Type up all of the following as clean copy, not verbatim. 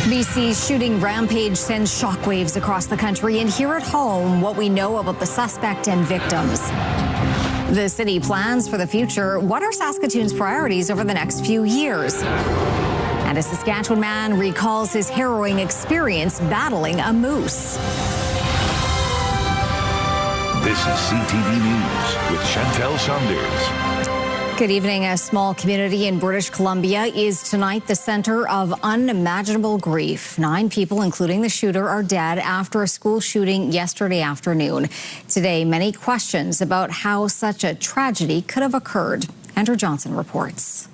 BC's shooting rampage sends shockwaves across the country, and here at home, what we know about the suspect and victims. The city plans for the future. What are Saskatoon's priorities over the next few years? And a Saskatchewan man recalls his harrowing experience battling a moose. This is CTV News with Chantel Saunders. Good evening. A small community in British Columbia is tonight the center of unimaginable grief. 9 people, including the shooter, are dead after a school shooting yesterday afternoon. Today, many questions about how such a tragedy could have occurred. Andrew Johnson reports.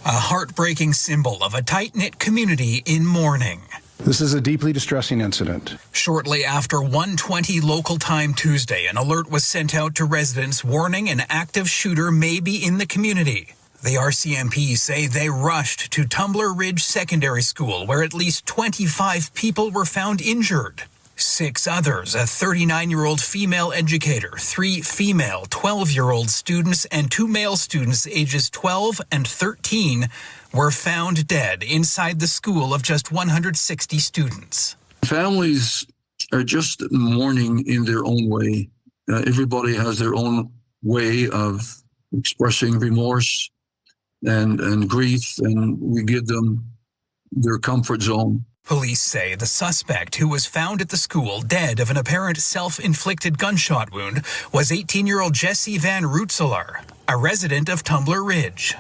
A heartbreaking symbol of a tight-knit community in mourning. This is a deeply distressing incident. Shortly after 1:20 local time Tuesday, an alert was sent out to residents warning an active shooter may be in the community. The RCMP say they rushed to Tumbler Ridge Secondary School, where at least 25 people were found injured. 6 others, a 39-year-old female educator, 3 female 12-year-old students, and 2 male students ages 12 and 13 were found dead inside the school of just 160 students. Families are just mourning in their own way. Everybody has their own way of expressing remorse and grief, and we give them their comfort zone. Police say the suspect, who was found at the school dead of an apparent self-inflicted gunshot wound, was 18-year-old Jesse Van Rootselaar, a resident of Tumbler Ridge.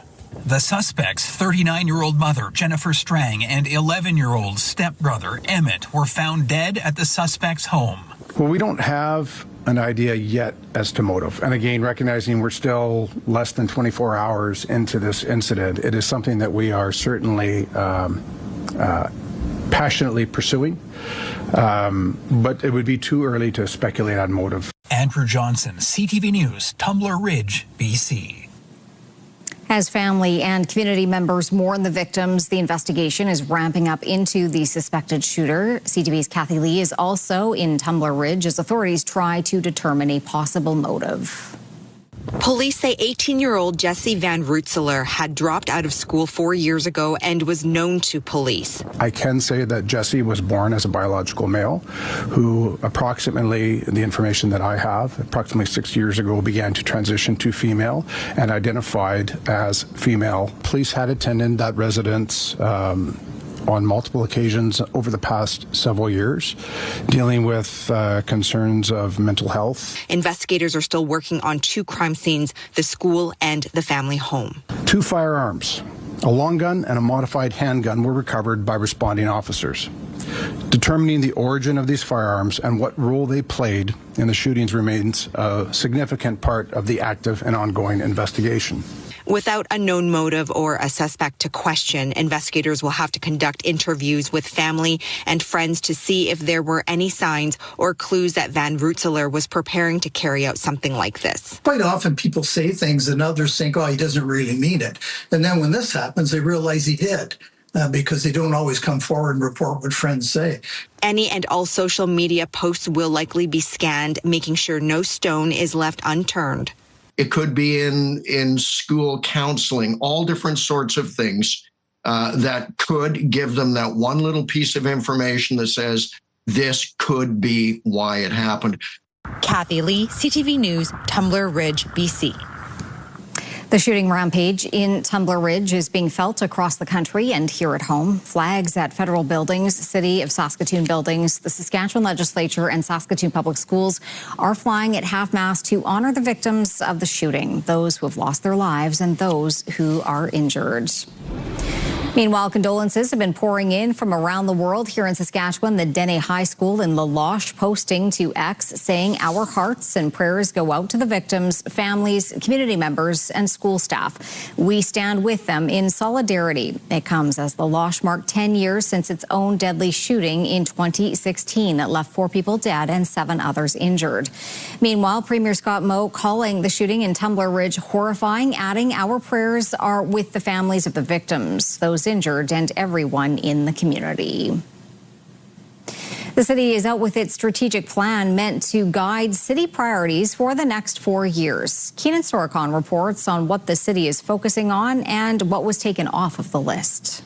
The suspect's 39-year-old mother, Jennifer Strang, and 11-year-old stepbrother, Emmett, were found dead at the suspect's home. Well, we don't have an idea yet as to motive. And again, recognizing we're still less than 24 hours into this incident, it is something that we are certainly passionately pursuing, but it would be too early to speculate on motive. Andrew Johnson, CTV News, Tumbler Ridge, BC. As family and community members mourn the victims, the investigation is ramping up into the suspected shooter. CTV's Kathy Lee is also in Tumbler Ridge as authorities try to determine a possible motive. Police say 18-year-old Jesse Van Rootselaar had dropped out of school 4 years ago and was known to police. I can say that Jesse was born as a biological male who approximately, the information that I have, approximately 6 years ago began to transition to female and identified as female. Police had attended that residence on multiple occasions over the past several years, dealing with concerns of mental health. Investigators are still working on 2 crime scenes, the school and the family home. 2 firearms, a long gun and a modified handgun, were recovered by responding officers. Determining the origin of these firearms and what role they played in the shootings remains a significant part of the active and ongoing investigation. Without a known motive or a suspect to question, investigators will have to conduct interviews with family and friends to see if there were any signs or clues that Van Rootselaar was preparing to carry out something like this. Quite often people say things and others think, oh, he doesn't really mean it. And then when this happens, they realize he did. Because they don't always come forward and report what friends say. Any and all social media posts will likely be scanned, making sure no stone is left unturned. It could be in school counseling, all different sorts of things that could give them that one little piece of information that says this could be why it happened. Kathy Lee, CTV News, Tumbler Ridge, BC. The shooting rampage in Tumbler Ridge is being felt across the country and here at home. Flags at federal buildings, City of Saskatoon buildings, the Saskatchewan Legislature and Saskatoon Public Schools are flying at half-mast to honor the victims of the shooting, those who have lost their lives and those who are injured. Meanwhile, condolences have been pouring in from around the world. Here in Saskatchewan, the Dene High School in La Loche posting to X saying our hearts and prayers go out to the victims, families, community members, and school staff. We stand with them in solidarity. It comes as La Loche marked 10 years since its own deadly shooting in 2016 that left 4 people dead and 7 others injured. Meanwhile, Premier Scott Moe calling the shooting in Tumbler Ridge horrifying, adding our prayers are with the families of the victims, those injured, and everyone in the community. The city is out with its strategic plan meant to guide city priorities for the next 4 years. Keenan Sorokon reports on what the city is focusing on and what was taken off of the list.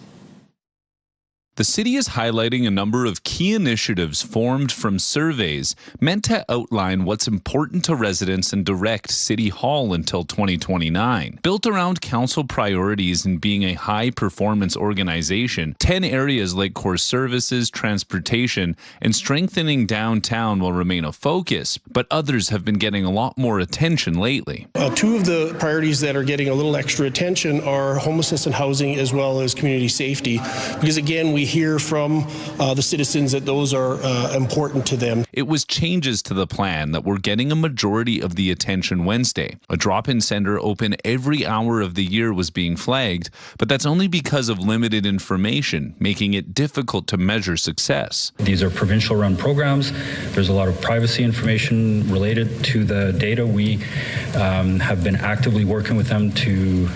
The city is highlighting a number of key initiatives formed from surveys meant to outline what's important to residents and direct City Hall until 2029. Built around council priorities and being a high-performance organization, 10 areas like core services, transportation, and strengthening downtown will remain a focus, but others have been getting a lot more attention lately. Two of the priorities that are getting a little extra attention are homelessness and housing, as well as community safety, because again, we hear from the citizens that those are important to them. It was changes to the plan that were getting a majority of the attention Wednesday. A drop-in center open every hour of the year was being flagged, but that's only because of limited information, making it difficult to measure success. These are provincial-run programs. There's a lot of privacy information related to the data. We have been actively working with them to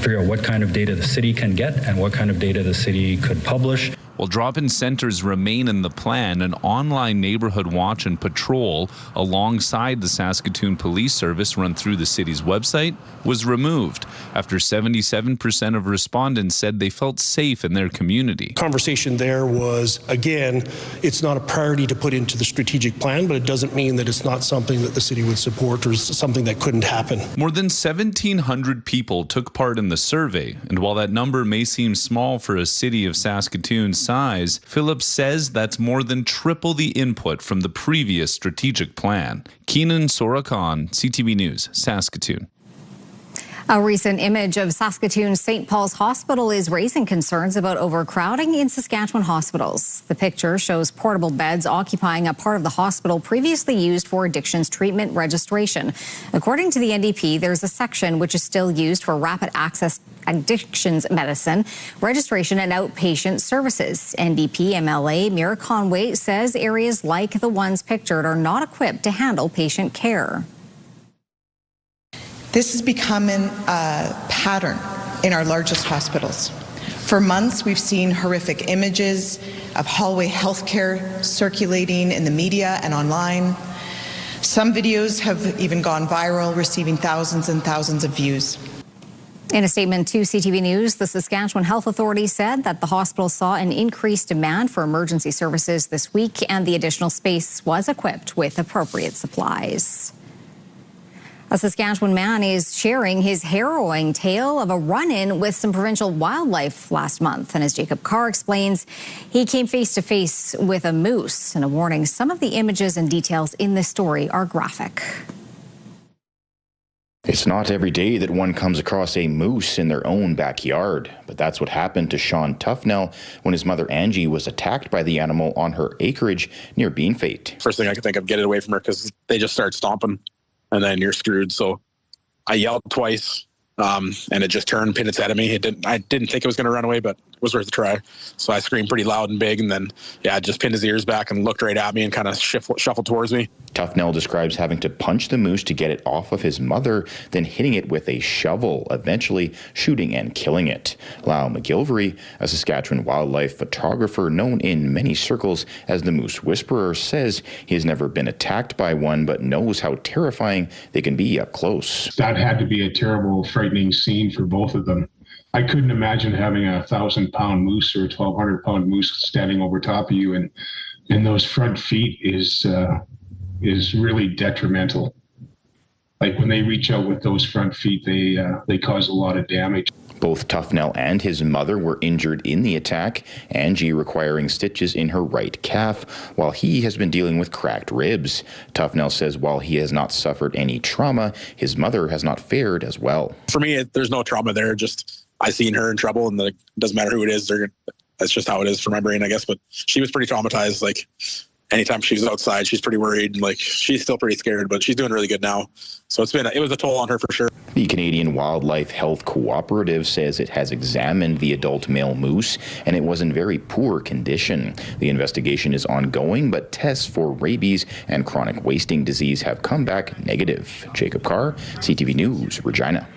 figure out what kind of data the city can get and what kind of data the city could publish. While drop-in centers remain in the plan, an online neighborhood watch and patrol alongside the Saskatoon Police Service run through the city's website was removed after 77% of respondents said they felt safe in their community. Conversation there was, again, it's not a priority to put into the strategic plan, but it doesn't mean that it's not something that the city would support or something that couldn't happen. More than 1,700 people took part in the survey, and while that number may seem small for a city of Saskatoon's size, Phillips says that's more than triple the input from the previous strategic plan. Keenan Sorakan, CTV News, Saskatoon. A recent image of Saskatoon's St. Paul's Hospital is raising concerns about overcrowding in Saskatchewan hospitals. The picture shows portable beds occupying a part of the hospital previously used for addictions treatment registration. According to the NDP, there's a section which is still used for rapid access addictions medicine, registration, and outpatient services. NDP MLA Mira Conway says areas like the ones pictured are not equipped to handle patient care. This is becoming a pattern in our largest hospitals. For months, we've seen horrific images of hallway healthcare circulating in the media and online. Some videos have even gone viral, receiving thousands and thousands of views. In a statement to CTV News, the Saskatchewan Health Authority said that the hospital saw an increased demand for emergency services this week, and the additional space was equipped with appropriate supplies. A Saskatchewan man is sharing his harrowing tale of a run-in with some provincial wildlife last month. And as Jacob Carr explains, he came face-to-face with a moose. And a warning, some of the images and details in this story are graphic. It's not every day that one comes across a moose in their own backyard, but that's what happened to Sean Tufnell when his mother Angie was attacked by the animal on her acreage near Beanfate. First thing I could think of, get it away from her, because they just start stomping. And then you're screwed. So I yelled twice, and it just turned, pinned its head at me. I didn't think it was going to run away, but it was worth a try. So I screamed pretty loud and big, and then, it just pinned his ears back and looked right at me and kind of shuffled towards me. Tufnell describes having to punch the moose to get it off of his mother, then hitting it with a shovel, eventually shooting and killing it. Lyle McGilvery, a Saskatchewan wildlife photographer known in many circles as the Moose Whisperer, says he has never been attacked by one, but knows how terrifying they can be up close. That had to be a terrible, frightening scene for both of them. I couldn't imagine having a 1,000-pound moose or a 1,200-pound moose standing over top of you, and those front feet is really detrimental. Like when they reach out with those front feet, they cause a lot of damage. Both Tufnell and his mother were injured in the attack, Angie requiring stitches in her right calf, while he has been dealing with cracked ribs. Tufnell says while he has not suffered any trauma, his mother has not fared as well. For me, there's no trauma there. Just I seen her in trouble, and it doesn't matter who it is. That's just how it is for my brain, I guess. But she was pretty traumatized. Like anytime she's outside, she's pretty worried. Like she's still pretty scared, but she's doing really good now. So it was a toll on her for sure. The Canadian Wildlife Health Cooperative says it has examined the adult male moose and it was in very poor condition. The investigation is ongoing, but tests for rabies and chronic wasting disease have come back negative. Jacob Carr, CTV News, Regina.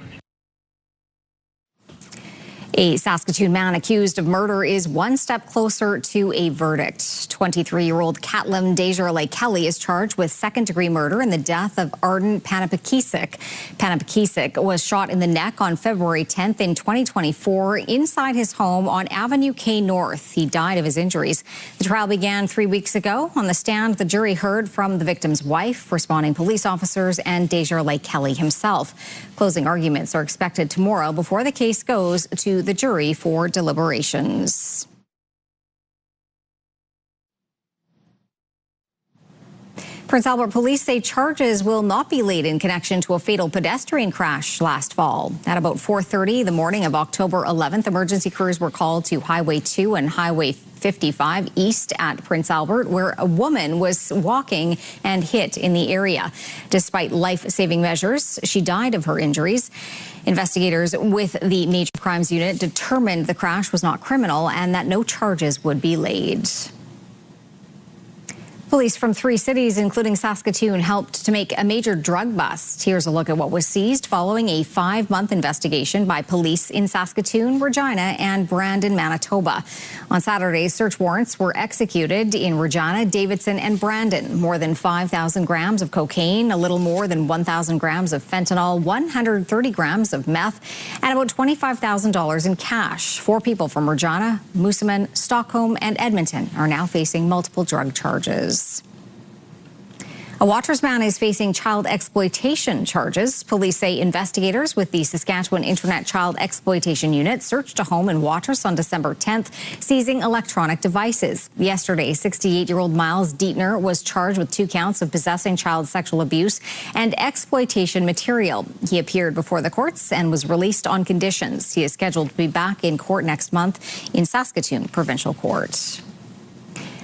A Saskatoon man accused of murder is one step closer to a verdict. 23-year-old Catlin Desjardins Kelly is charged with second-degree murder in the death of Arden Panapakisik. Panapakisik was shot in the neck on February 10th in 2024 inside his home on Avenue K North. He died of his injuries. The trial began 3 weeks ago. On the stand, the jury heard from the victim's wife, responding police officers, and Desjardins Kelly himself. Closing arguments are expected tomorrow before the case goes to the jury for deliberations. Prince Albert police say charges will not be laid in connection to a fatal pedestrian crash last fall. At about 4:30 the morning of October 11th, emergency crews were called to Highway 2 and Highway 55 east at Prince Albert, where a woman was walking and hit in the area. Despite life-saving measures, she died of her injuries. Investigators with the Major Crimes Unit determined the crash was not criminal and that no charges would be laid. Police from 3 cities, including Saskatoon, helped to make a major drug bust. Here's a look at what was seized following a 5-month investigation by police in Saskatoon, Regina, and Brandon, Manitoba. On Saturday, search warrants were executed in Regina, Davidson, and Brandon. More than 5,000 grams of cocaine, a little more than 1,000 grams of fentanyl, 130 grams of meth, and about $25,000 in cash. 4 people from Regina, Moosomin, Stockholm, and Edmonton are now facing multiple drug charges. A Watrous man is facing child exploitation charges. Police say investigators with the Saskatchewan Internet Child Exploitation Unit searched a home in Watrous on December 10th, seizing electronic devices. Yesterday, 68-year-old Miles Dietner was charged with 2 counts of possessing child sexual abuse and exploitation material. He appeared before the courts and was released on conditions. He is scheduled to be back in court next month in Saskatoon Provincial Court.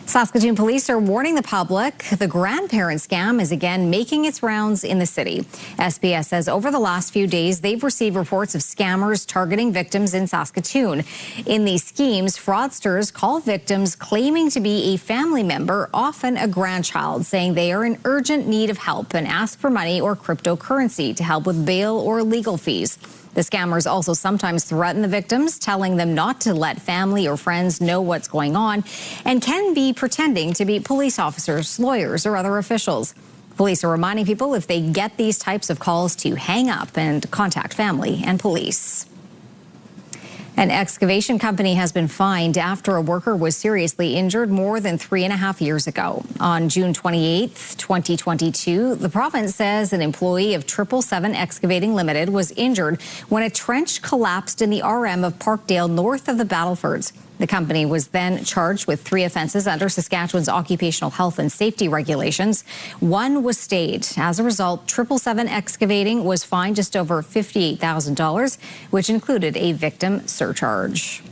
Saskatoon police are warning the public the grandparent scam is again making its rounds in the city. SPS says over the last few days, they've received reports of scammers targeting victims in Saskatoon. In these schemes, fraudsters call victims claiming to be a family member, often a grandchild, saying they are in urgent need of help and ask for money or cryptocurrency to help with bail or legal fees. The scammers also sometimes threaten the victims, telling them not to let family or friends know what's going on, and can be pretending to be police officers, lawyers, or other officials. Police are reminding people if they get these types of calls to hang up and contact family and police. An excavation company has been fined after a worker was seriously injured more than 3.5 years ago. On June 28, 2022, the province says an employee of 777 Excavating Limited was injured when a trench collapsed in the RM of Parkdale north of the Battlefords. The company was then charged with 3 offenses under Saskatchewan's occupational health and safety regulations. 1 was stayed. As a result, 777 Excavating was fined just over $58,000, which included a victim surcharge.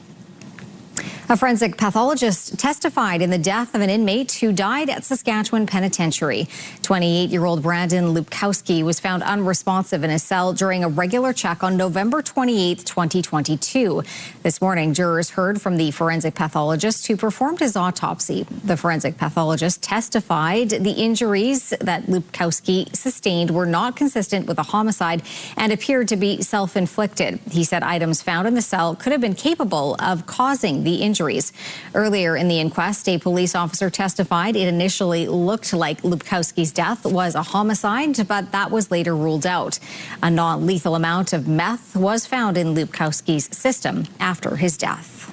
A forensic pathologist testified in the death of an inmate who died at Saskatchewan Penitentiary. 28-year-old Brandon Lupkowski was found unresponsive in his cell during a regular check on November 28, 2022. This morning, jurors heard from the forensic pathologist who performed his autopsy. The forensic pathologist testified the injuries that Lupkowski sustained were not consistent with a homicide and appeared to be self-inflicted. He said items found in the cell could have been capable of causing the injuries. Earlier in the inquest, a police officer testified it initially looked like Lupkowski's death was a homicide, but that was later ruled out. A non-lethal amount of meth was found in Lupkowski's system after his death.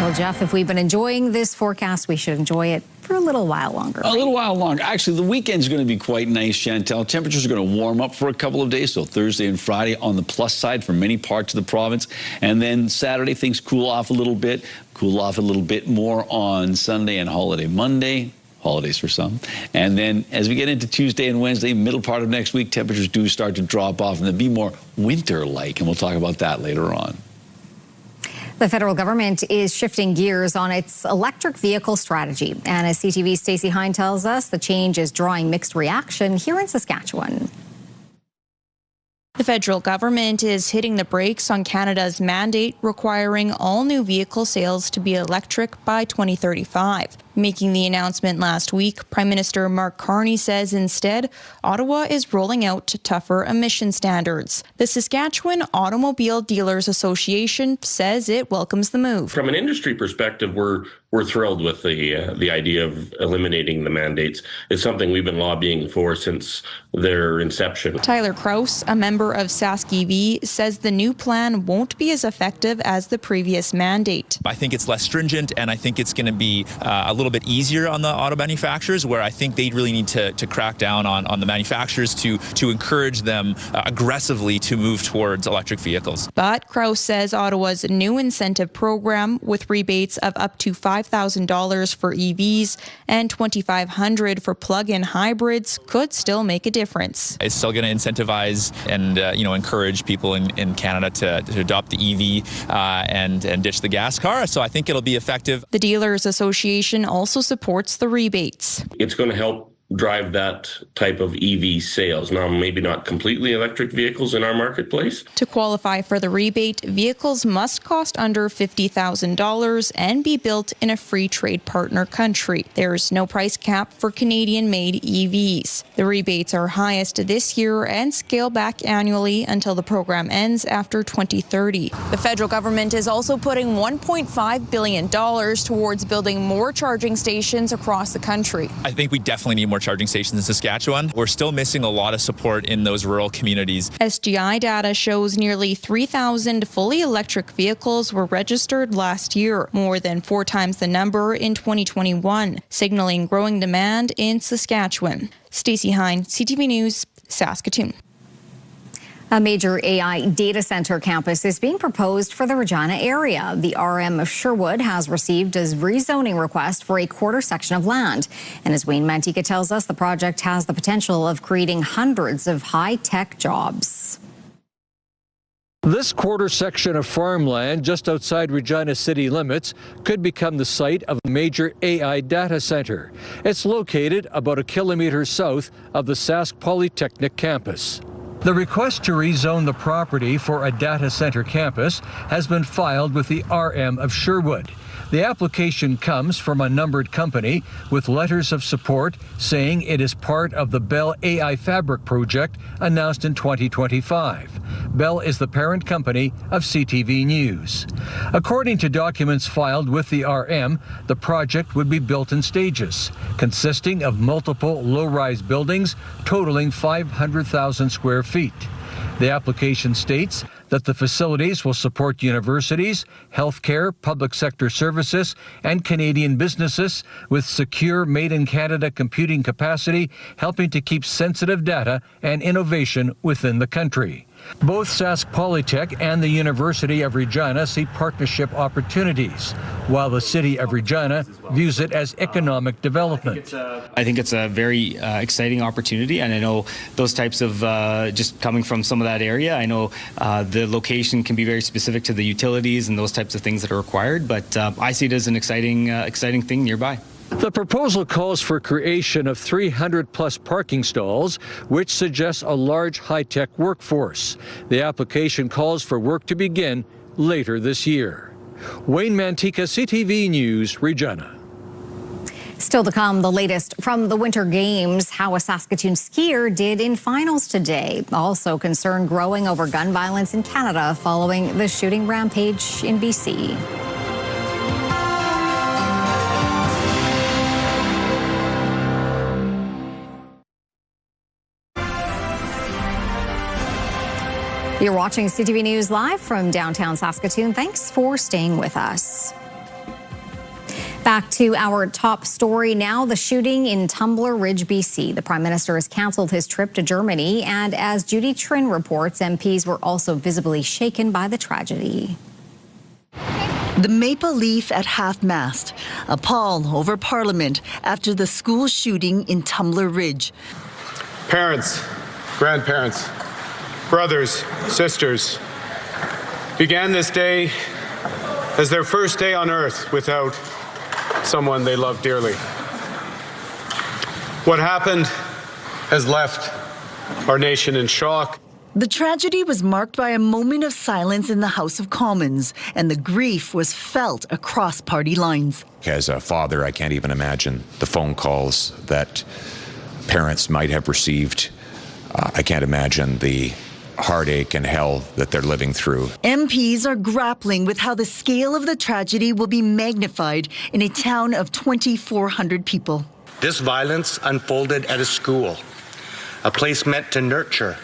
Well, Jeff, if we've been enjoying this forecast, we should enjoy it for a little while longer. A little while longer. Actually, the weekend's going to be quite nice, Chantel. Temperatures are going to warm up for a couple of days, so Thursday and Friday on the plus side for many parts of the province. And then Saturday, things cool off a little bit more on Sunday and holiday Monday. Holidays for some. And then as we get into Tuesday and Wednesday, middle part of next week, temperatures do start to drop off and they'll be more winter-like, and we'll talk about that later on. The federal government is shifting gears on its electric vehicle strategy. And as CTV's Stacey Hine tells us, the change is drawing mixed reaction here in Saskatchewan. The federal government is hitting the brakes on Canada's mandate requiring all new vehicle sales to be electric by 2035. Making the announcement last week, Prime Minister Mark Carney says instead, Ottawa is rolling out tougher emission standards. The Saskatchewan Automobile Dealers Association says it welcomes the move. From an industry perspective, we're thrilled with the idea of eliminating the mandates. It's something we've been lobbying for since their inception. Tyler Krause, a member of Sask EV, says the new plan won't be as effective as the previous mandate. I think it's less stringent, and I think it's going to be a little bit easier on the auto manufacturers, where I think they really need to crack down on the manufacturers to encourage them aggressively to move towards electric vehicles. But Krause says Ottawa's new incentive program, with rebates of up to $5,000 for EVs and $2,500 for plug-in hybrids, could still make a difference. It's still going to incentivize and encourage people in Canada to adopt the EV and ditch the gas car. So I think it'll be effective. The Dealers Association also supports the rebates. It's going to help drive that type of EV sales. Now, maybe not completely electric vehicles in our marketplace. To qualify for the rebate, vehicles must cost under $50,000 and be built in a free trade partner country. There's no price cap for Canadian-made EVs. The rebates are highest this year and scale back annually until the program ends after 2030. The federal government is also putting $1.5 billion towards building more charging stations across the country. I think we definitely need more charging stations in Saskatchewan. We're still missing a lot of support in those rural communities. SGI data shows nearly 3,000 fully electric vehicles were registered last year, more than 4 times the number in 2021, signaling growing demand in Saskatchewan. Stacey Hine, CTV News, Saskatoon. A major AI data center campus is being proposed for the Regina area. The RM of Sherwood has received a rezoning request for a quarter section of land. And as Wayne Mantika tells us, the project has the potential of creating hundreds of high-tech jobs. This quarter section of farmland just outside Regina city limits could become the site of a major AI data center. It's located about a kilometer south of the Sask Polytechnic campus. The request to rezone the property for a data center campus has been filed with the RM of Sherwood. The application comes from a numbered company with letters of support saying it is part of the Bell AI Fabric project announced in 2025. Bell is the parent company of CTV News. According to documents filed with the RM, the project would be built in stages, consisting of multiple low-rise buildings totaling 500,000 square feet. The application states that the facilities will support universities, healthcare, public sector services, and Canadian businesses with secure made-in-Canada computing capacity, helping to keep sensitive data and innovation within the country. Both Sask Polytech and the University of Regina see partnership opportunities, while the City of Regina views it as economic development. I think it's a very exciting opportunity, and I know those types of, just coming from some of that area, I know the location can be very specific to the utilities and those types of things that are required, but I see it as an exciting thing nearby. The proposal calls for creation of 300-plus parking stalls, which suggests a large high-tech workforce. The application calls for work to begin later this year. Wayne Mantika, CTV News, Regina. Still to come, the latest from the Winter Games, how a Saskatoon skier did in finals today. Also, concern growing over gun violence in Canada following the shooting rampage in BC. You're watching CTV News live from downtown Saskatoon. Thanks for staying with us. Back to our top story now, the shooting in Tumbler Ridge, BC. The Prime Minister has canceled his trip to Germany, and as Judy Trin reports, MPs were also visibly shaken by the tragedy. The maple leaf at half-mast, a pall over Parliament after the school shooting in Tumbler Ridge. Parents, grandparents, brothers, sisters, began this day as their first day on earth without someone they loved dearly. What happened has left our nation in shock. The tragedy was marked by a moment of silence in the House of Commons, and the grief was felt across party lines. As a father, I can't even imagine the phone calls that parents might have received. I can't imagine the heartache and hell that they're living through. MPs are grappling with how the scale of the tragedy will be magnified in a town of 2,400 people. This violence unfolded at a school, a place meant to nurture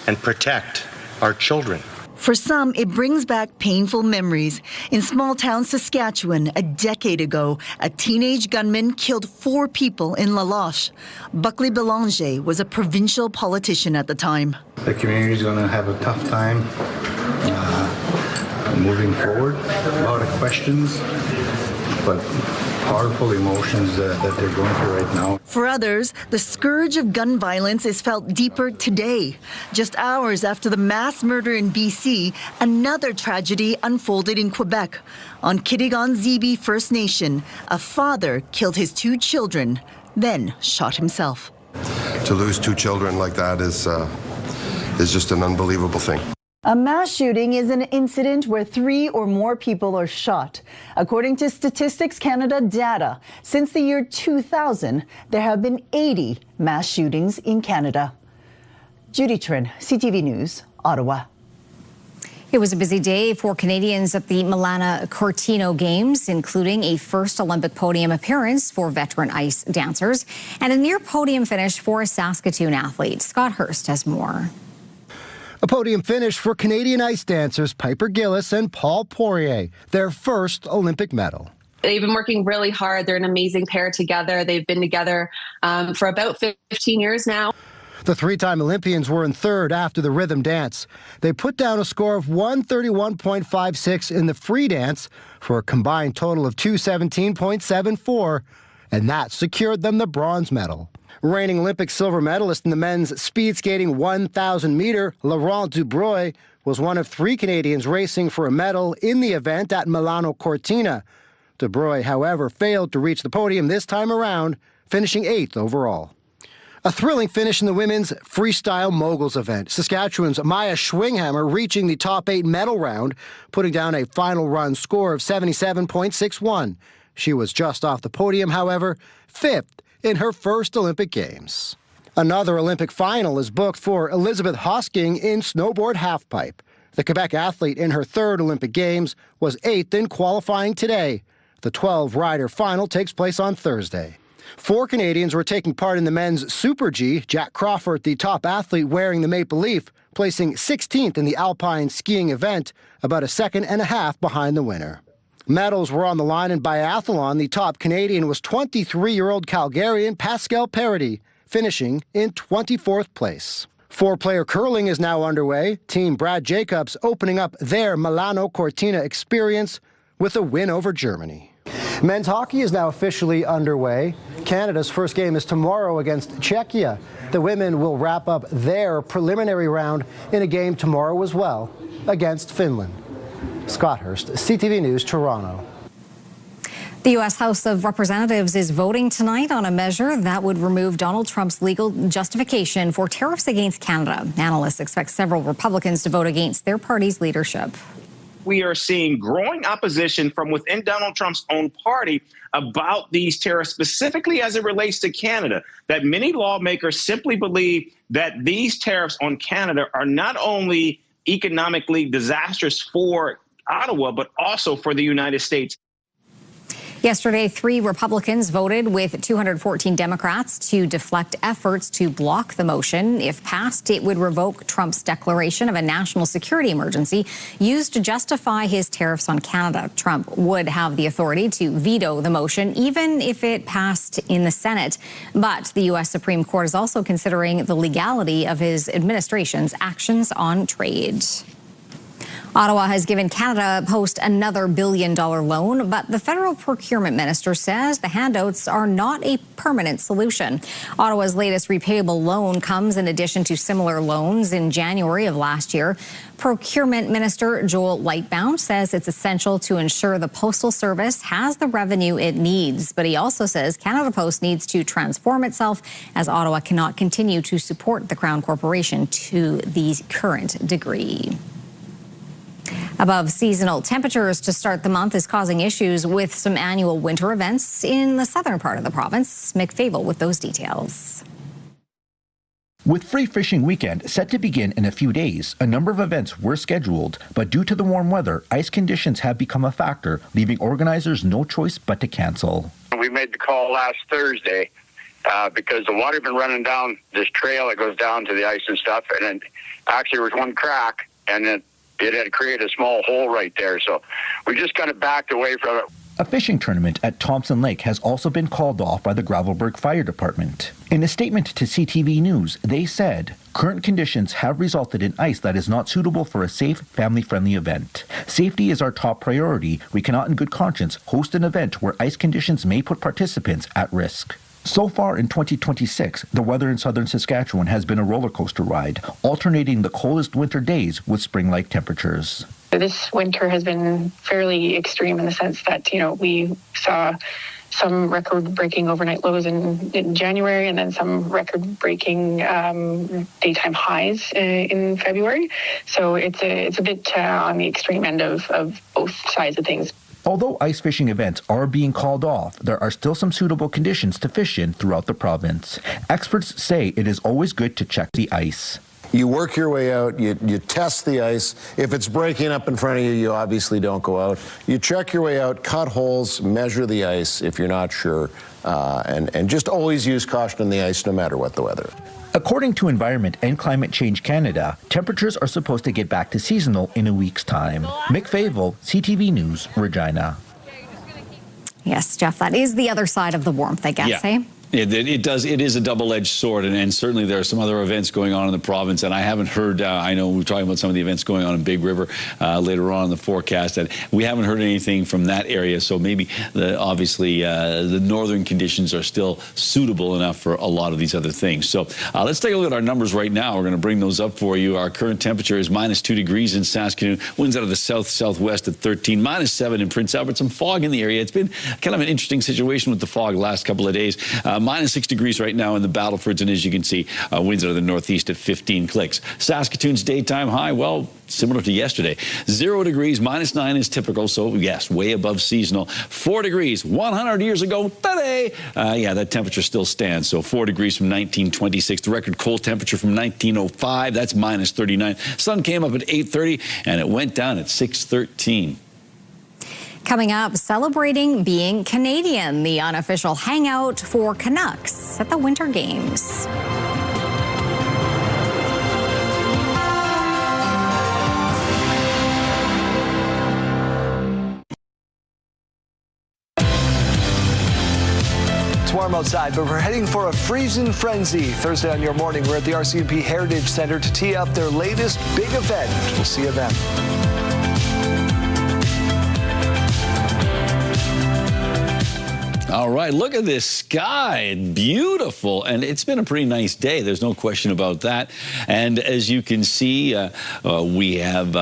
and protect our children. For some, it brings back painful memories. In small-town Saskatchewan, a decade ago, a teenage gunman killed 4 people in La Loche. Buckley Belanger was a provincial politician at the time. The community is going to have a tough time moving forward. A lot of questions, but powerful emotions that they're going through right now. For others, the scourge of gun violence is felt deeper today. Just hours after the mass murder in BC, another tragedy unfolded in Quebec. On Kitigan-Zibi First Nation, a father killed his 2 children, then shot himself. To lose 2 children like that is just an unbelievable thing. A mass shooting is an incident where 3 or more people are shot. According to Statistics Canada data, since the year 2000, there have been 80 mass shootings in Canada. Judy Trin, CTV News, Ottawa. It was a busy day for Canadians at the Milano Cortino Games, including a first Olympic podium appearance for veteran ice dancers and a near podium finish for a Saskatoon athlete. Scott Hurst has more. A podium finish for Canadian ice dancers Piper Gillis and Paul Poirier, their first Olympic medal. They've been working really hard. They're an amazing pair together. They've been together for about 15 years now. The 3-time Olympians were in third after the rhythm dance. They put down a score of 131.56 in the free dance for a combined total of 217.74, and that secured them the bronze medal. Reigning Olympic silver medalist in the men's speed skating 1,000-meter, Laurent Dubreuil, was one of 3 Canadians racing for a medal in the event at Milano Cortina. Dubreuil, however, failed to reach the podium this time around, finishing 8th overall. A thrilling finish in the women's freestyle moguls event. Saskatchewan's Maya Schwinghammer reaching the top 8 medal round, putting down a final run score of 77.61. She was just off the podium, however, 5th in her first Olympic Games. Another Olympic final is booked for Elizabeth Hosking in snowboard halfpipe. The Quebec athlete in her 3rd Olympic Games was 8th in qualifying today. The 12-rider final takes place on Thursday. 4 Canadians were taking part in the men's Super G. Jack Crawford, the top athlete wearing the maple leaf, placing 16th in the alpine skiing event, about a second and a half behind the winner. Medals were on the line in biathlon. The top Canadian was 23-year-old Calgarian Pascal Parody, finishing in 24th place. 4-player curling is now underway. Team Brad Jacobs opening up their Milano Cortina experience with a win over Germany. Men's hockey is now officially underway. Canada's first game is tomorrow against Czechia. The women will wrap up their preliminary round in a game tomorrow as well against Finland. Scott Hurst, CTV News, Toronto. The U.S. House of Representatives is voting tonight on a measure that would remove Donald Trump's legal justification for tariffs against Canada. Analysts expect several Republicans to vote against their party's leadership. We are seeing growing opposition from within Donald Trump's own party about these tariffs, specifically as it relates to Canada, that many lawmakers simply believe that these tariffs on Canada are not only economically disastrous for Ottawa, but also for the United States. Yesterday, 3 Republicans voted with 214 Democrats to deflect efforts to block the motion. If passed, it would revoke Trump's declaration of a national security emergency used to justify his tariffs on Canada. Trump would have the authority to veto the motion, even if it passed in the Senate. But the U.S. Supreme Court is also considering the legality of his administration's actions on trade. Ottawa has given Canada Post another billion-dollar loan, but the federal procurement minister says the handouts are not a permanent solution. Ottawa's latest repayable loan comes in addition to similar loans in January of last year. Procurement Minister Joel Lightbound says it's essential to ensure the Postal Service has the revenue it needs, but he also says Canada Post needs to transform itself as Ottawa cannot continue to support the Crown Corporation to the current degree. Above seasonal temperatures to start the month is causing issues with some annual winter events in the southern part of the province. Mick Fable with those details. With Free Fishing Weekend set to begin in a few days, a number of events were scheduled, but due to the warm weather, ice conditions have become a factor, leaving organizers no choice but to cancel. We made the call last Thursday because the water had been running down this trail that goes down to the ice and stuff, and then actually there was one crack, and it had created a small hole right there, so we just kind of backed away from it. A fishing tournament at Thompson Lake has also been called off by the Gravelbourg Fire Department. In a statement to CTV News, they said, current conditions have resulted in ice that is not suitable for a safe, family-friendly event. Safety is our top priority. We cannot in good conscience host an event where ice conditions may put participants at risk. So far in 2026, the weather in southern Saskatchewan has been a roller coaster ride, alternating the coldest winter days with spring-like temperatures. This winter has been fairly extreme in the sense that, we saw some record-breaking overnight lows in January and then some record-breaking daytime highs in February. So it's a bit on the extreme end of both sides of things. Although ice fishing events are being called off, there are still some suitable conditions to fish in throughout the province. Experts say it is always good to check the ice. You work your way out, you test the ice. If it's breaking up in front of you, you obviously don't go out. You check your way out, cut holes, measure the ice if you're not sure, and just always use caution on the ice no matter what the weather. According to Environment and Climate Change Canada, temperatures are supposed to get back to seasonal in a week's time. Mick Fable, CTV News, Regina. Yes, Jeff, that is the other side of the warmth, I guess, eh? It does. It is a double-edged sword, and certainly there are some other events going on in the province. And I haven't heard. I know we're talking about some of the events going on in Big River later on in the forecast, and we haven't heard anything from that area. So maybe, obviously, the northern conditions are still suitable enough for a lot of these other things. So let's take a look at our numbers right now. We're going to bring those up for you. Our current temperature is -2 degrees in Saskatoon. Winds out of the south-southwest at 13. -7 in Prince Albert. Some fog in the area. It's been kind of an interesting situation with the fog the last couple of days. -6 degrees right now in the Battlefords, and as you can see, winds out of the northeast at 15 clicks. Saskatoon's daytime high, well, similar to yesterday. 0 degrees, -9 is typical, so yes, way above seasonal. 4 degrees, 100 years ago today. Yeah, that temperature still stands, so 4 degrees from 1926. The record cold temperature from 1905, that's -39. Sun came up at 8:30, and it went down at 6:13. Coming up, celebrating being Canadian, the unofficial hangout for Canucks at the Winter Games. It's warm outside, but we're heading for a freezing frenzy. Thursday on your morning, we're at the RCMP Heritage Center to tee up their latest big event. We'll see you then. All right, look at this sky. Beautiful. And it's been a pretty nice day. There's no question about that. And as you can see, we have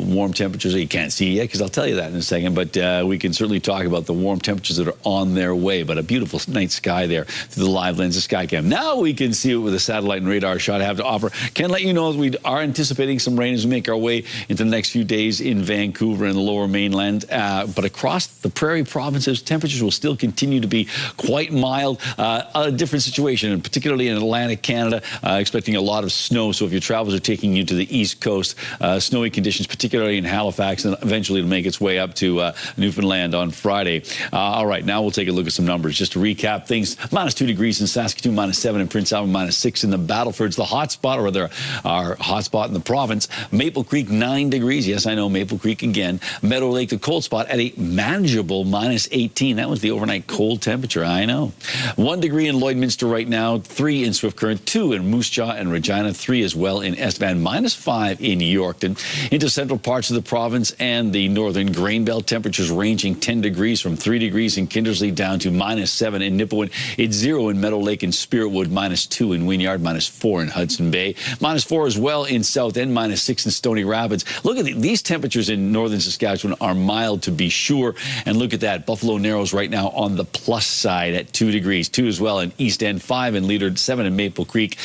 warm temperatures. You can't see yet because I'll tell you that in a second. But we can certainly talk about the warm temperatures that are on their way. But a beautiful night sky there through the live lens of Skycam. Now we can see it with a satellite and radar shot I have to offer. Can let you know that we are anticipating some rain as we make our way into the next few days in Vancouver and the lower mainland. But across the prairie provinces, temperatures will still continue to be quite mild. A different situation, and particularly in Atlantic Canada, expecting a lot of snow. So if your travels are taking you to the East Coast, snowy conditions, particularly in Halifax, and eventually it'll make its way up to Newfoundland on Friday. All right, now we'll take a look at some numbers. Just to recap things, -2 degrees in Saskatoon, -7 in Prince Albert, -6 in the Battlefords. The hot spot, or rather our hot spot in the province, Maple Creek, 9 degrees. Yes, I know, Maple Creek again. Meadow Lake, the cold spot, at a manageable -18. That was the overnight cold cold temperature, I know. 1 degree in Lloydminster right now, 3 in Swift Current, 2 in Moose Jaw and Regina, 3 as well in Estevan, -5 in Yorkton. Into central parts of the province and the northern grain belt, temperatures ranging 10 degrees from 3 degrees in Kindersley down to -7 in Nipawin. It's 0 in Meadow Lake and Spiritwood, -2 in Wynyard, -4 in Hudson Bay, -4 as well in South End, -6 in Stony Rapids. Look at these temperatures in northern Saskatchewan are mild to be sure. And look at that, Buffalo Narrows right now on the plus side at 2 degrees, 2 as well in East End, 5 in Leader, 7 in Maple Creek.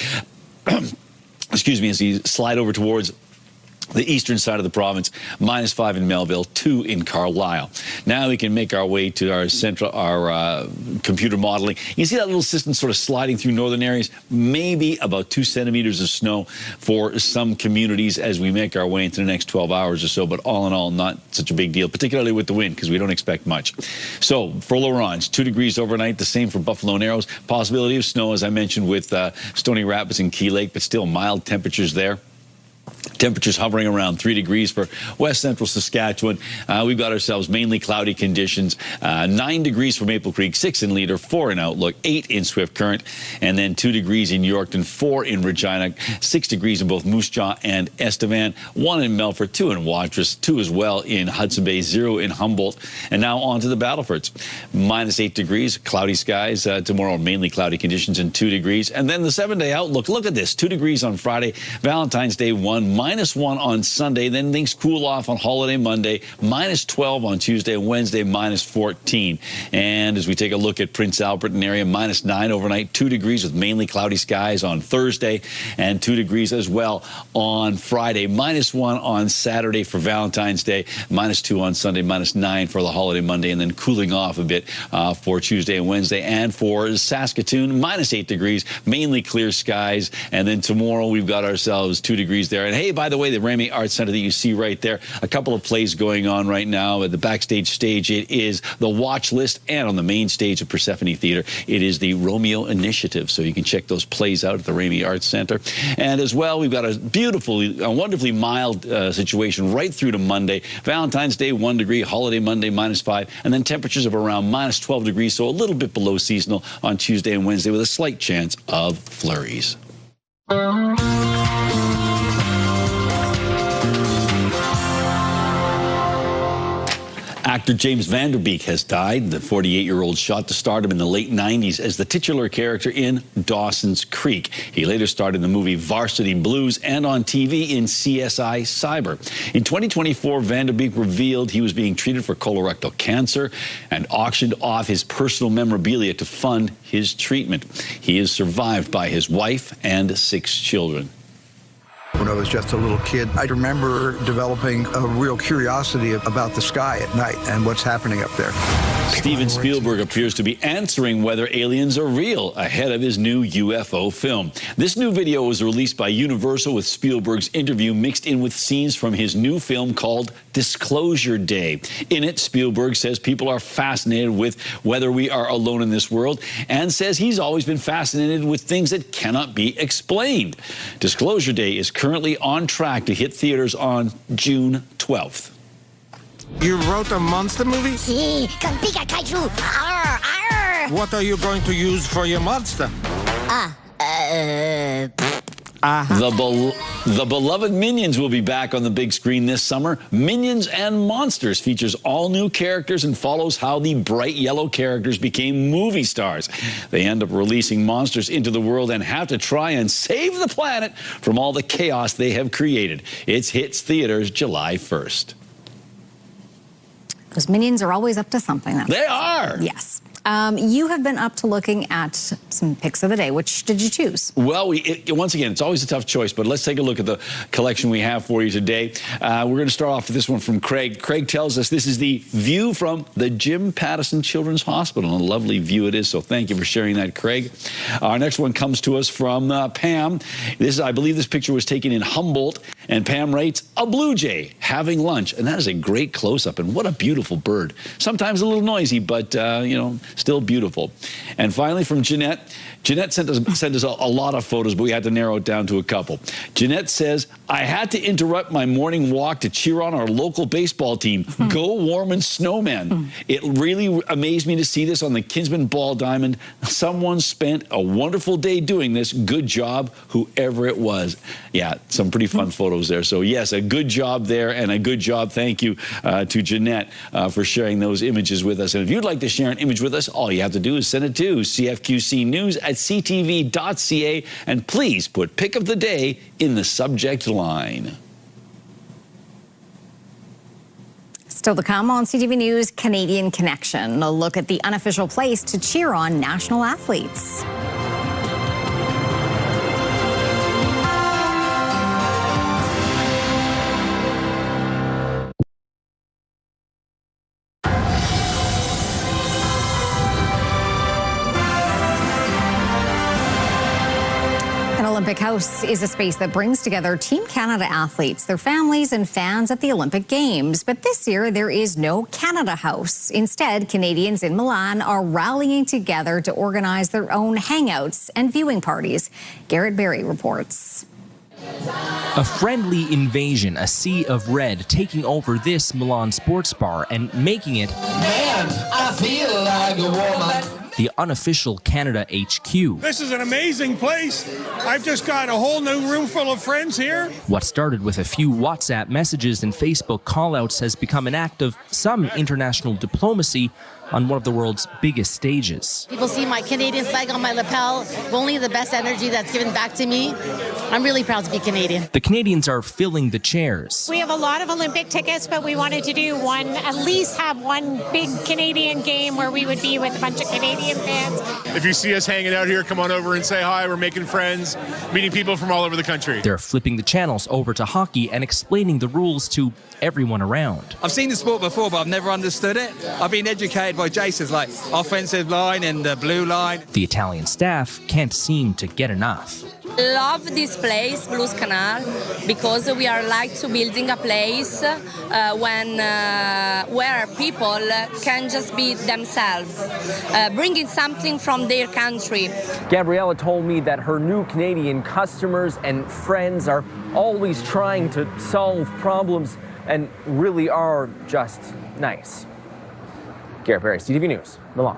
Excuse me, as you slide over towards the eastern side of the province, -5 in Melville, 2 in Carlisle. Now we can make our way to our computer modeling. You see that little system sort of sliding through northern areas? Maybe about 2 centimeters of snow for some communities as we make our way into the next 12 hours or so. But all in all, not such a big deal, particularly with the wind, because we don't expect much. So for La Ronge, 2 degrees overnight, the same for Buffalo Narrows. Possibility of snow, as I mentioned, with Stony Rapids and Key Lake, but still mild temperatures there. Temperatures hovering around 3 degrees for west central Saskatchewan. We've got ourselves mainly cloudy conditions. 9 degrees for Maple Creek, 6 in Leader, 4 in Outlook, 8 in Swift Current, and then 2 degrees in Yorkton, 4 in Regina, 6 degrees in both Moose Jaw and Estevan, 1 in Melfort, 2 in Watrous, 2 as well in Hudson Bay, 0 in Humboldt. And now on to the Battlefords. -8 degrees, cloudy skies tomorrow, mainly cloudy conditions, and 2 degrees. And then the 7-day outlook, look at this, 2 degrees on Friday, Valentine's Day 1, -1 on Sunday, then things cool off on holiday Monday, -12 on Tuesday and Wednesday, -14. And as we take a look at Prince Albert and area, -9 overnight, 2 degrees with mainly cloudy skies on Thursday, and 2 degrees as well on Friday, -1 on Saturday for Valentine's Day, -2 on Sunday, -9 for the holiday Monday, and then cooling off a bit for Tuesday and Wednesday. And for Saskatoon, -8 degrees, mainly clear skies. And then tomorrow we've got ourselves 2 degrees there. And hey, by the way, the Ramey Arts Center that you see right there, a couple of plays going on right now. At the backstage stage, it is The Watch List, and on the main stage of Persephone Theatre, it is the Romeo Initiative. So you can check those plays out at the Ramey Arts Center. And as well, we've got a wonderfully mild situation right through to Monday. Valentine's Day, 1 degree, holiday Monday, -5, and then temperatures of around -12 degrees, so a little bit below seasonal on Tuesday and Wednesday with a slight chance of flurries. Actor James Van Der Beek has died. The 48-year-old shot to stardom in the late 90s as the titular character in Dawson's Creek. He later starred in the movie Varsity Blues and on TV in CSI Cyber. In 2024, Van Der Beek revealed he was being treated for colorectal cancer and auctioned off his personal memorabilia to fund his treatment. He is survived by his wife and 6 children. When I was just a little kid, I remember developing a real curiosity about the sky at night and what's happening up there. Steven Spielberg appears to be answering whether aliens are real ahead of his new UFO film. This new video was released by Universal with Spielberg's interview mixed in with scenes from his new film called Disclosure Day. In it, Spielberg says people are fascinated with whether we are alone in this world, and says he's always been fascinated with things that cannot be explained. Disclosure Day is currently on track to hit theaters on June 12th. You wrote a monster movie? Sí, con pica kaiju. Arr, arr. What are you going to use for your monster? The beloved Minions will be back on the big screen this summer. Minions and Monsters features all new characters and follows how the bright yellow characters became movie stars. They end up releasing monsters into the world and have to try and save the planet from all the chaos they have created. It hits theaters July 1st. Those Minions are always up to something. They are. Yes. You have been up to looking at some picks of the day. Which did you choose? Well, once again, it's always a tough choice, but let's take a look at the collection we have for you today. We're going to start off with this one from Craig. Craig tells us this is the view from the Jim Pattison Children's Hospital. A lovely view it is, so thank you for sharing that, Craig. Our next one comes to us from Pam. I believe this picture was taken in Humboldt, and Pam writes, a blue jay having lunch. And that is a great close-up, and what a beautiful bird. Sometimes a little noisy, but, still beautiful. And finally, from Jeanette. Jeanette sent us a lot of photos, but we had to narrow it down to a couple. Jeanette says, I had to interrupt my morning walk to cheer on our local baseball team. Go Warman Snowmen. It really amazed me to see this on the Kinsman Ball Diamond. Someone spent a wonderful day doing this. Good job, whoever it was. Yeah, some pretty fun photos there. So yes, a good job there, and a good job. Thank you to Jeanette for sharing those images with us. And if you'd like to share an image with us, all you have to do is send it to cfqcnews@ctv.ca, and please put pick of the day in the subject line. Still to come on CTV News, Canadian Connection. A look at the unofficial place to cheer on national athletes. Olympic House is a space that brings together Team Canada athletes, their families, and fans at the Olympic Games. But this year, there is no Canada House. Instead, Canadians in Milan are rallying together to organize their own hangouts and viewing parties. Garrett Berry reports. A friendly invasion, a sea of red taking over this Milan sports bar and making it, man, I feel like a woman, the unofficial Canada HQ. This is an amazing place. I've just got a whole new room full of friends here. What started with a few WhatsApp messages and Facebook callouts has become an act of some international diplomacy on one of the world's biggest stages. People see my Canadian flag on my lapel, only the best energy that's given back to me. I'm really proud to be Canadian. The Canadians are filling the chairs. We have a lot of Olympic tickets, but we wanted to do at least have one big Canadian game where we would be with a bunch of Canadian fans. If you see us hanging out here, come on over and say hi. We're making friends, meeting people from all over the country. They're flipping the channels over to hockey and explaining the rules to everyone around. I've seen the sport before, but I've never understood it. I've been educated by Jason's like offensive line and the blue line. The Italian staff can't seem to get enough. Love this place, Blues Canal, because we are like to building a place where people can just be themselves, bringing something from their country. Gabriella told me that her new Canadian customers and friends are always trying to solve problems and really are just nice. Garrett Berry, CTV News, Milan.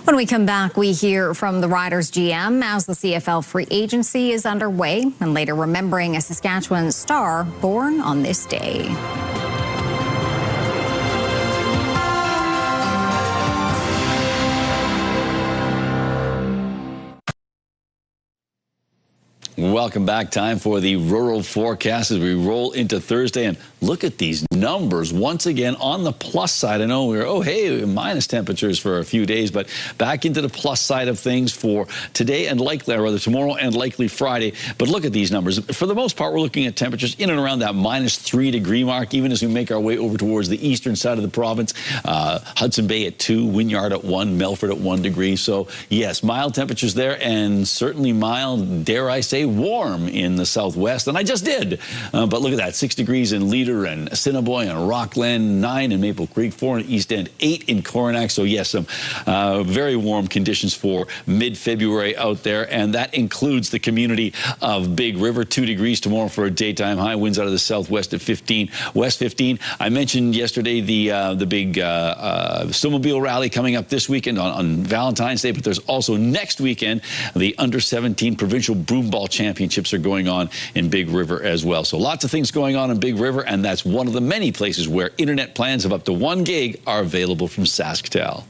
When we come back, we hear from the Riders GM as the CFL free agency is underway, and later remembering a Saskatchewan star born on this day. Welcome back. Time for the rural forecast as we roll into Thursday. And look at these numbers once again on the plus side. I know we were, minus temperatures for a few days, but back into the plus side of things for today and likely, or rather tomorrow and likely Friday. But look at these numbers. For the most part, we're looking at temperatures in and around that -3 degree mark, even as we make our way over towards the eastern side of the province. Hudson Bay at 2, Wynyard at 1, Melfort at 1 degree. So yes, mild temperatures there, and certainly mild, dare I say, warm in the southwest, and I just did. But look at that, 6 degrees in Leader and Assiniboine and Rockland, 9 in Maple Creek, 4 in East End, 8 in Coronach. So yes, some very warm conditions for mid-February out there, and that includes the community of Big River. 2 degrees tomorrow for a daytime high. Winds out of the southwest at 15, west 15. I mentioned yesterday the big snowmobile rally coming up this weekend on Valentine's Day, but there's also next weekend the Under-17 Provincial Broomball Championships are going on in Big River as well. So lots of things going on in Big River, and that's one of the many places where internet plans of up to 1 gig are available from SaskTel.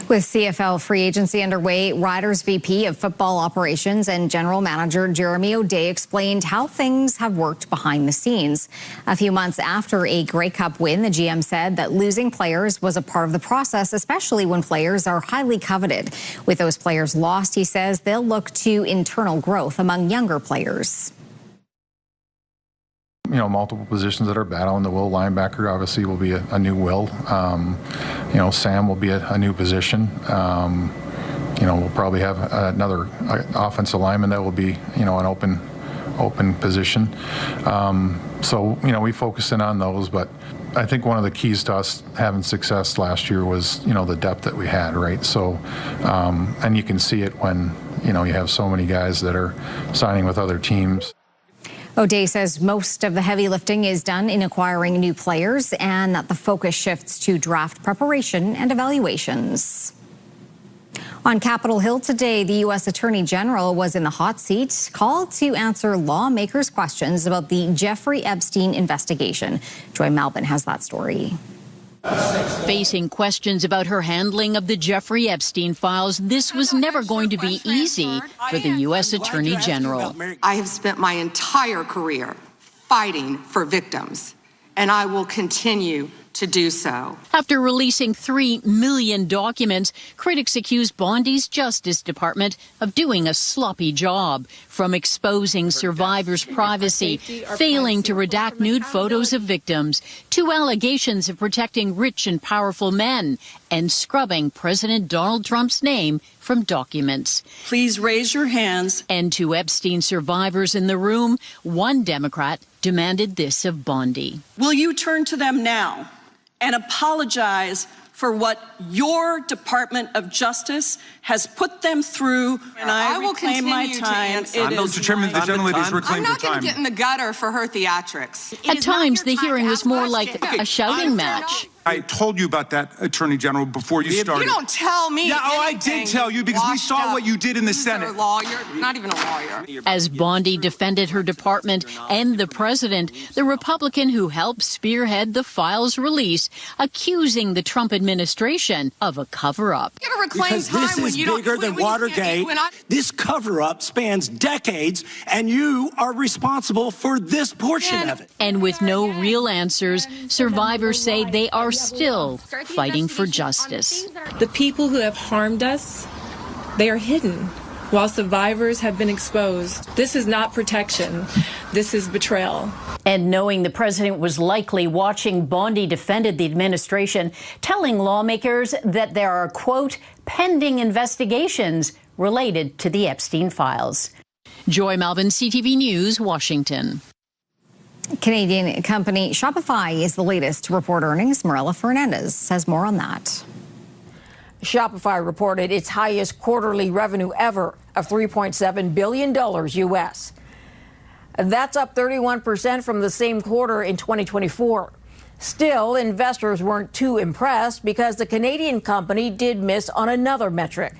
With CFL free agency underway, Riders VP of Football Operations and General Manager Jeremy O'Day explained how things have worked behind the scenes. A few months after a Grey Cup win, the GM said that losing players was a part of the process, especially when players are highly coveted. With those players lost, he says they'll look to internal growth among younger players. Multiple positions that are battling. The will linebacker obviously will be a new will. Sam will be a new position. We'll probably have another offensive lineman that will be, an open position. We focus in on those, but I think one of the keys to us having success last year was, the depth that we had, right? So, and you can see it when you have so many guys that are signing with other teams. O'Day says most of the heavy lifting is done in acquiring new players and that the focus shifts to draft preparation and evaluations. On Capitol Hill today, the U.S. Attorney General was in the hot seat, called to answer lawmakers' questions about the Jeffrey Epstein investigation. Joy Malvin has that story. Facing questions about her handling of the Jeffrey Epstein files, this was never going to be easy for the U.S. Attorney General. I have spent my entire career fighting for victims, and I will continue to do so. After releasing 3 million documents, critics accused Bondi's Justice Department of doing a sloppy job, from exposing survivors' privacy, failing to redact nude photos of victims, to allegations of protecting rich and powerful men, and scrubbing President Donald Trump's name from documents. Please raise your hands. And to Epstein survivors in the room, one Democrat demanded this of Bondi. Will you turn to them now and apologize for what your Department of Justice has put them through? And I will reclaim my time. I'm not determined the gentlelady has reclaimed her time. I'm not going to get in the gutter for her theatrics. At times, the hearing was more like a shouting match. I told you about that, Attorney General, before you started. You don't tell me. Yeah, I did tell you because we saw what you did in the Senate. You're a lawyer, not even a lawyer. As Bondi defended her department and the president, the Republican who helped spearhead the files release, accusing the Trump administration of a cover-up. Because this is bigger than Watergate. This cover-up spans decades, and you are responsible for this portion of it. And with no real answers, survivors say they are still fighting for justice. The people who have harmed us, they are hidden, while survivors have been exposed. This is not protection. This is betrayal. And knowing the president was likely watching, Bondi defended the administration, telling lawmakers that there are, quote, pending investigations related to the Epstein files. Joy Malvin, CTV News, Washington. Canadian company Shopify is the latest to report earnings. Marilla Fernandez has more on that. Shopify reported its highest quarterly revenue ever of $3.7 billion U.S. That's up 31% from the same quarter in 2024. Still, investors weren't too impressed because the Canadian company did miss on another metric.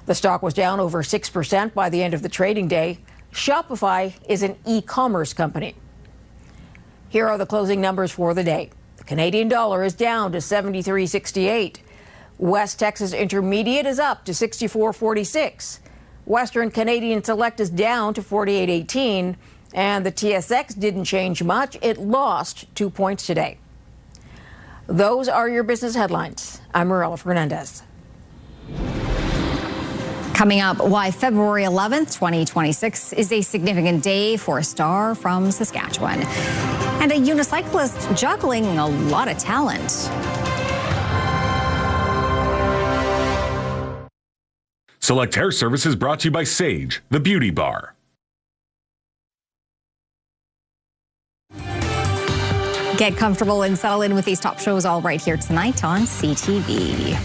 The stock was down over 6% by the end of the trading day. Shopify is an e-commerce company. Here are the closing numbers for the day. The Canadian dollar is down to 73.68. West Texas Intermediate is up to 64.46. Western Canadian Select is down to 48.18. And the TSX didn't change much. It lost 2 points today. Those are your business headlines. I'm Marilla Fernandez. Coming up, why February 11th, 2026 is a significant day for a star from Saskatchewan. And a unicyclist juggling a lot of talent. Select Hair Services brought to you by Sage, the beauty bar. Get comfortable and settle in with these top shows all right here tonight on CTV.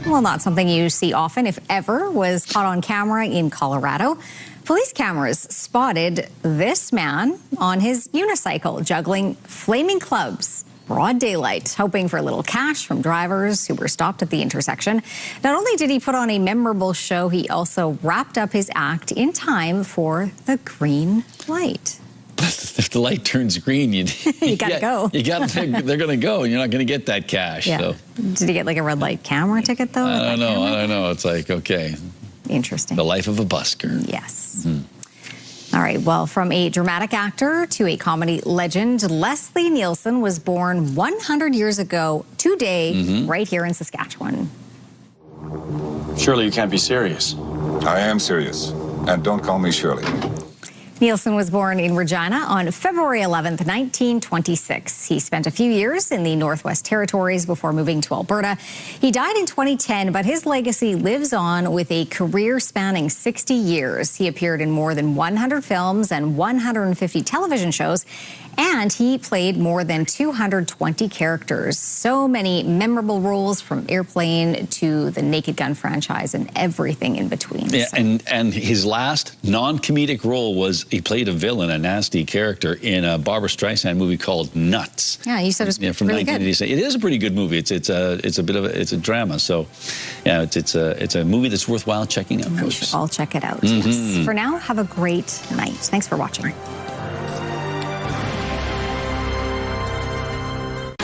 Well, not something you see often, if ever, was caught on camera in Colorado. Police cameras spotted this man on his unicycle juggling flaming clubs, broad daylight, hoping for a little cash from drivers who were stopped at the intersection. Not only did he put on a memorable show, he also wrapped up his act in time for the green light. If the light turns green, you gotta go. They're going to go, and you're not going to get that cash. Yeah. So. Did he get like a red light camera ticket though? I don't know. It's like, okay. Interesting. The life of a busker. Yes. All right. Well, from a dramatic actor to a comedy legend, Leslie Nielsen was born 100 years ago today, right here in Saskatchewan. Surely you can't be serious. I am serious. And don't call me Shirley. Nielsen was born in Regina on February 11th, 1926. He spent a few years in the Northwest Territories before moving to Alberta. He died in 2010, but his legacy lives on with a career spanning 60 years. He appeared in more than 100 films and 150 television shows And he played more than 220 characters. So many memorable roles, from Airplane to the Naked Gun franchise and everything in between. Yeah, and his last non-comedic role was he played a villain, a nasty character, in a Barbra Streisand movie called Nuts. Yeah, you said it was from really good. 1987. It is a pretty good movie. It's a drama. So, yeah, it's a movie that's worthwhile checking out. We should all check it out. Yes. For now, have a great night. Thanks for watching.